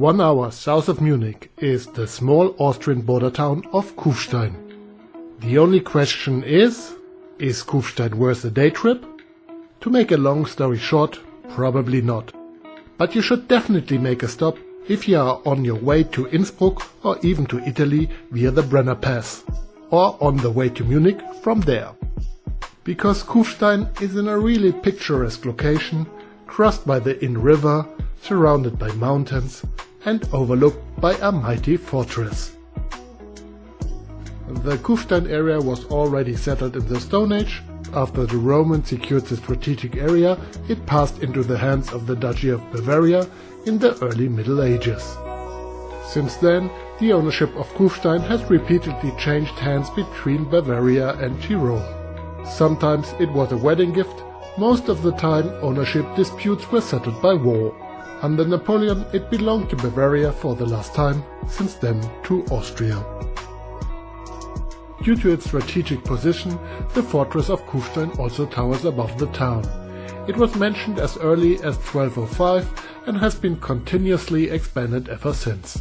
1 hour south of Munich is the small Austrian border town of Kufstein. The only question is Kufstein worth a day trip? To make a long story short, probably not. But you should definitely make a stop if you are on your way to Innsbruck or even to Italy via the Brenner Pass, or on the way to Munich from there. Because Kufstein is in a really picturesque location, crossed by the Inn River, surrounded by mountains and overlooked by a mighty fortress. The Kufstein area was already settled in the Stone Age. After the Romans secured the strategic area, it passed into the hands of the Duchy of Bavaria in the early Middle Ages. Since then, the ownership of Kufstein has repeatedly changed hands between Bavaria and Tyrol. Sometimes it was a wedding gift, most of the time ownership disputes were settled by war. Under Napoleon it belonged to Bavaria for the last time, since then to Austria. Due to its strategic position, the fortress of Kufstein also towers above the town. It was mentioned as early as 1205 and has been continuously expanded ever since.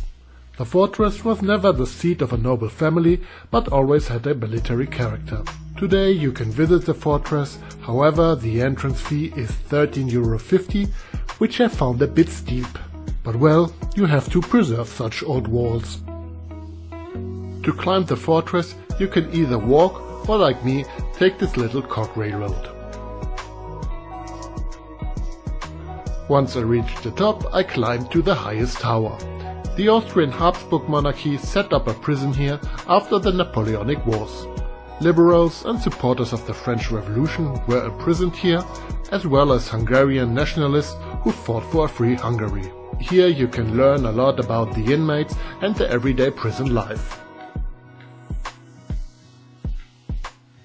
The fortress was never the seat of a noble family, but always had a military character. Today you can visit the fortress, however the entrance fee is €13.50, which I found a bit steep. But well, you have to preserve such old walls. To climb the fortress you can either walk or, like me, take this little cog railroad. Once I reached the top, I climbed to the highest tower. The Austrian Habsburg monarchy set up a prison here after the Napoleonic Wars. Liberals and supporters of the French Revolution were imprisoned here, as well as Hungarian nationalists who fought for a free Hungary. Here you can learn a lot about the inmates and the everyday prison life.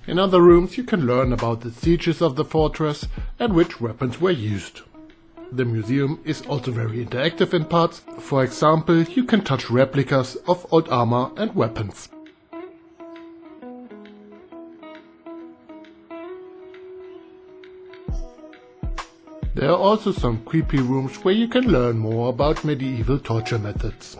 In other rooms you can learn about the sieges of the fortress and which weapons were used. The museum is also very interactive in parts. For example, you can touch replicas of old armor and weapons. There are also some creepy rooms where you can learn more about medieval torture methods.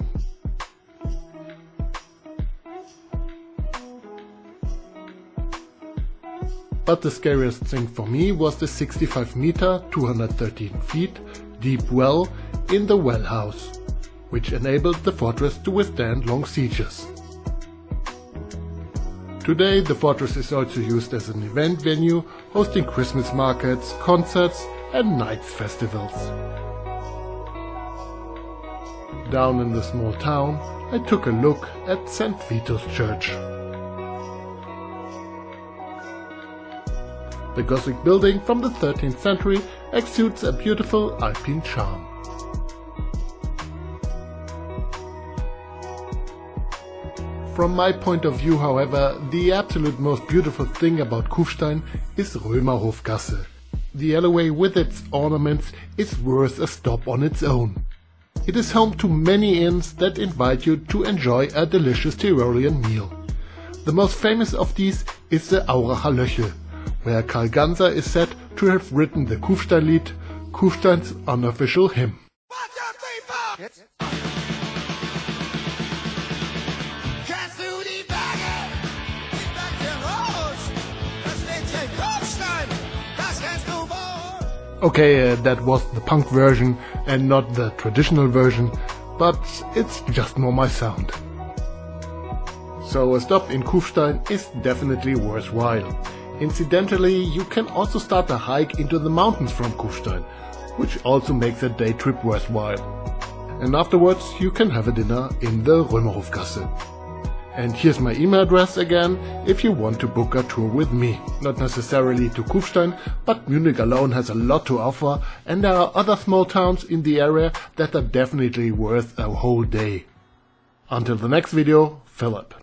But the scariest thing for me was the 65 meter, 213 feet deep well in the well house, which enabled the fortress to withstand long sieges. Today the fortress is also used as an event venue, hosting Christmas markets, concerts and nights festivals. Down in the small town I took a look at St.Vitus Church. The Gothic building from the 13th century exudes a beautiful Alpine charm. From my point of view, however, the absolute most beautiful thing about Kufstein is Römerhofgasse. The alleyway with its ornaments is worth a stop on its own. It is home to many inns that invite you to enjoy a delicious Tyrolean meal. The most famous of these is the Auracher Löchl, where Karl Ganser is said to have written the Kufstein-Lied, Kufstein's unofficial hymn. Okay, that was the punk version and not the traditional version, but it's just more my sound. So a stop in Kufstein is definitely worthwhile. Incidentally, you can also start a hike into the mountains from Kufstein, which also makes a day trip worthwhile. And afterwards you can have a dinner in the Römerhofgasse. And here's my email address again if you want to book a tour with me. Not necessarily to Kufstein, but Munich alone has a lot to offer, and there are other small towns in the area that are definitely worth a whole day. Until the next video, Philip.